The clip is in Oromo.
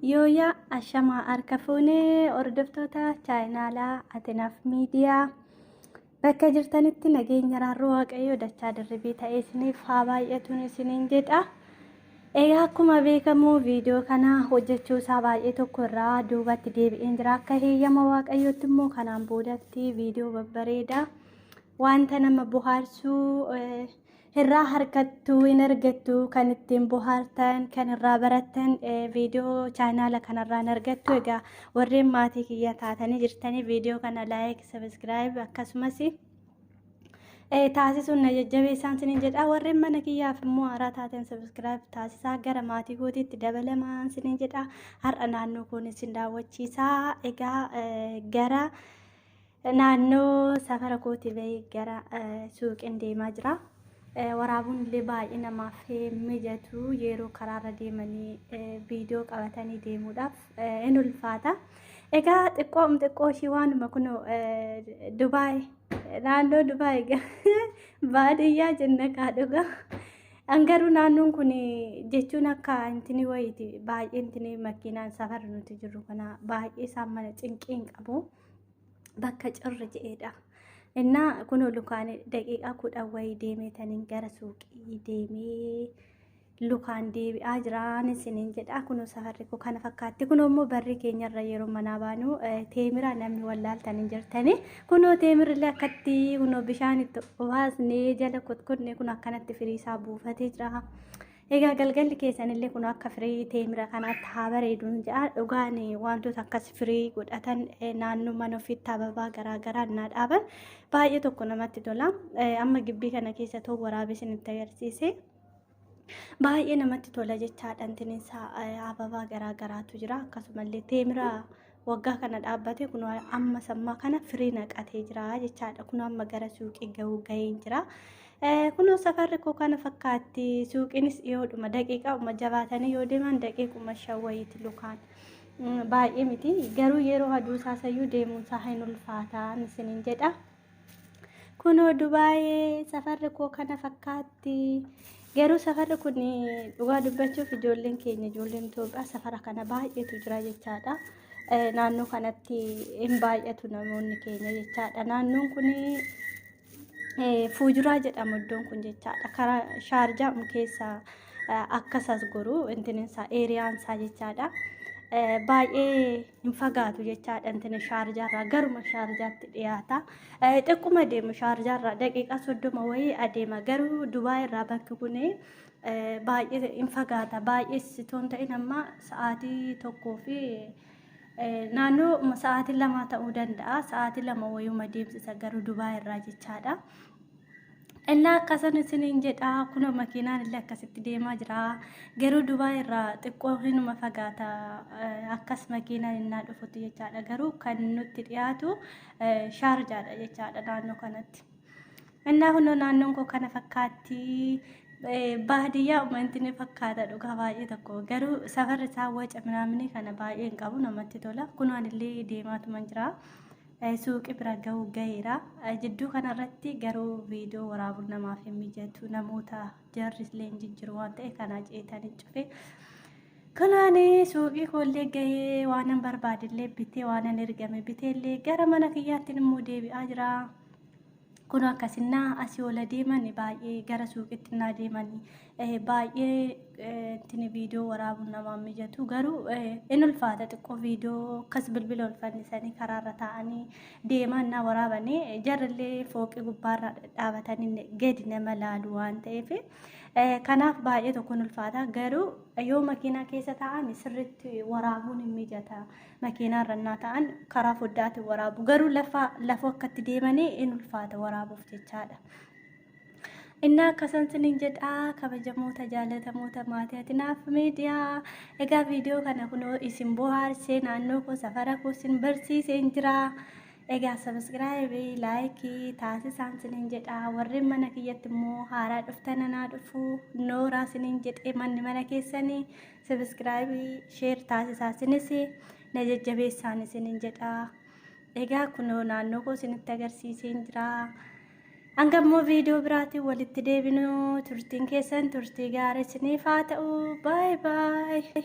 Yooyaa ashamaa harka fuunee hordoftoota chaayinaalaa Atinaaf miidiyaa bakka jirtanitti nageenya raarroo waaqayyoo dachaa dirribii ta'ee isiniif haa baay'atuun isiniin jedha. Egaa akkuma beekamu viidiyoo kana hojjechuu isaa baay'ee tokko irraa duubatti deebi'een jira. Akka heeyyama waaqayyootti immoo kanaan boodatti viidiyoo babbareedaa wanta nama bohaarsuu irraa harkattuu hin argattu kan ittiin bohaartan kan irraa baratan viidiyoo chaanaala kanarraan argattu. Egaa warreen maatii kiyya taatanii jirtanii viidiyoo kana laayik sabiskiraayib akkasumas taasisuun na jajjabeessaan isiniin jedha. Warreen mana kiyyaaf immoo haaraa taateen sabiskiraayib taasisaa gara maatii kootiitti dabalamaan isiniin jedha. Har'a naannoo kun isin daawwachiisaa. Egaa gara naannoo safara kootii bahee gara suuqiin deemaa jira. Waraabuun illee baay'ee namaaf mijatu yeroo karaarra deemanii viidiyoo qabatanii deemuudhaaf hin ulfaata. Egaa xiqqoo ishii waanuma kun Dubaay naannoo Dubaay baadiyyaa jenna kaadhuga. Angaruu naannoon kun jechuun akka intini wayiiti baay'ee intini makiinaan safara nuti jirru kana baay'ee isaan mana cinqiin qabu bakka cirri jedheedha. Innaa kun lukaan daqiiqaa 10 wayii deemetaniin gara suuqii deemee lukaan deebi'aa jiraan isiniin jedha. Kun safarri koo kana fakkaatti. Kun immoo barri keenyarra yeroo manaa baanu teemira namni wallaaltanii jirtanii. Kun teemirri akkatti kun bishaan itti obaasnee jala kutkunne kun akkanatti firiisaa buufatee jira. Egaa galgalli keessanillee kun akka firii teemira kanaatti haa bareeduun jedha. Dhugaan wantoota akkas firii godhatan naannoo mana ofiitti ababaa garaagaraa naa dhaaban baay'ee tokko namatti tola. Amma gibbii kana keessa ta'u waraabee isinitti agarsiise. Baay'ee namatti tola jechaadha. Intinisa ababaa garaagaraatu jira. Akkasumallee teemira waggaa kana dhaabbate kun amma sammaa kana firii naqatee jira jechaadha. Kun amma gara suuqii gahee jira. Kun safarri koo kana fakkaatti. Suuqiinis dhiyoodhuma daqiiqaa jabaatanii yoo deeman daqiiquma 5 wayiiti lukaan baay'ee miti. Garuu yeroo aduu saasayyuu deemuun isaa hin ulfaataan isiniin jedha. Kun Dubaay safarri koo kana fakkaatti. Garuu safarri kun dhugaa dubbachuuf ijoolleen keenya ijoolleen Itoophiyaa safara kana baay'eetu jira jechaadha. Naannoo kanatti hin baay'atu namoonni keenya jechaadha. Naannoon kun Fuujuraa jedhama iddoon kun jechaadha. Karaa Shaarjaa keessa akkasas goruu intininsa eeriyaan isaa jechaadha. Baay'ee hin fagaatu jechaadha. Intini Shaarjaarraa garuma Shaarjaatti dhiyaata. Xiqquma deemu Shaarjaarraa daqiiqaa 30 wayii adeema. Garuu Dubaay irraa bakki kun baay'ee hin fagaata. Baay'ee sitoon ta'in amma sa'aatii tokkoo fi naannoo sa'aatii 2 ta'uu danda'a. Sa'aatii 2 wayuma deemsisa garuu Dubaay irraa jechaadha. Innaa akkasan isiniin jedha. Kun makiinaan illee akkasitti deemaa jira. Garuu Dubaay irraa xiqqoo hinuma fagaata. Akkas makiinaan innaa dhufutti jechaadha. Garuu kan nutti dhiyaatu Shaarjaadha jechaadha naannoo kanatti. Innaa kun naannoon koo kana fakkaatti. Baadiyyaa uummanni fakkaata dhugaa baay'ee tokko. Garuu safarri isaa waca minaamni kana baay'ee hin qabu namatti tola. Kun illee deemaatuma jira. Suuqii bira gaheera. Jidduu kanarratti garuu viidiyoo waraabuun namaaf hin mijatu. Namoota jarri illee hin jijjiiru waan ta'eef kanaa ceetanii cufe. Kanaan suuqii koollee gahee waan barbaadillee bitee waan ergame biteellee gara mana kiyyaatti immoo deebi'aa jira. Kun akkasinnaa asii ol deeman baay'ee gara suuqiitti naa deeman baay'ee intini viidiyoo waraabuun namaa mijatu. Garuu in ulfaata xiqqoo viidiyoo akkas bilbila ulfannisanii karaarra taa'anii deeman na waraabanii jarrillee fooqii gubbaarra dhaabatanii gadi nama laalu waan ta'eef kanaaf baay'ee tokko in ulfaata. Garuu yoo makiinaa keessa taa'an sirriitti waraabuun hin mijata. Makiinaarra naa ta'an karaa foddaatiin waraabu. Garuu lafa akkatti deemanii in ulfaata waraabuuf jechaadha. Innaa akkasan isiniin jedha kabajamoota jaalatamoota maatii Atinaaf miidiyaa. Egaa viidiyoo kana kunoo isin bohaarsee naannoo koo safara koo isin barsiisee jira. Egaa sabiskiraayibii laayikii taasisaan isiniin jedha. Warreen mana kiyyatti immoo haaraa dhuftan anaa dhufu nooraa isiniin jedhee manni mana keessanii sabiskiraayibii sheer taasisaa isinis na jajjabeessaan isiniin jedha. Egaa kunoo naannoo koo isinitti agarsiisee jira. Hanga immoo viidiyoo biraatiin walitti deebinu turtiin keessan turtii gaarii isiniif haa ta'u. Baay baay.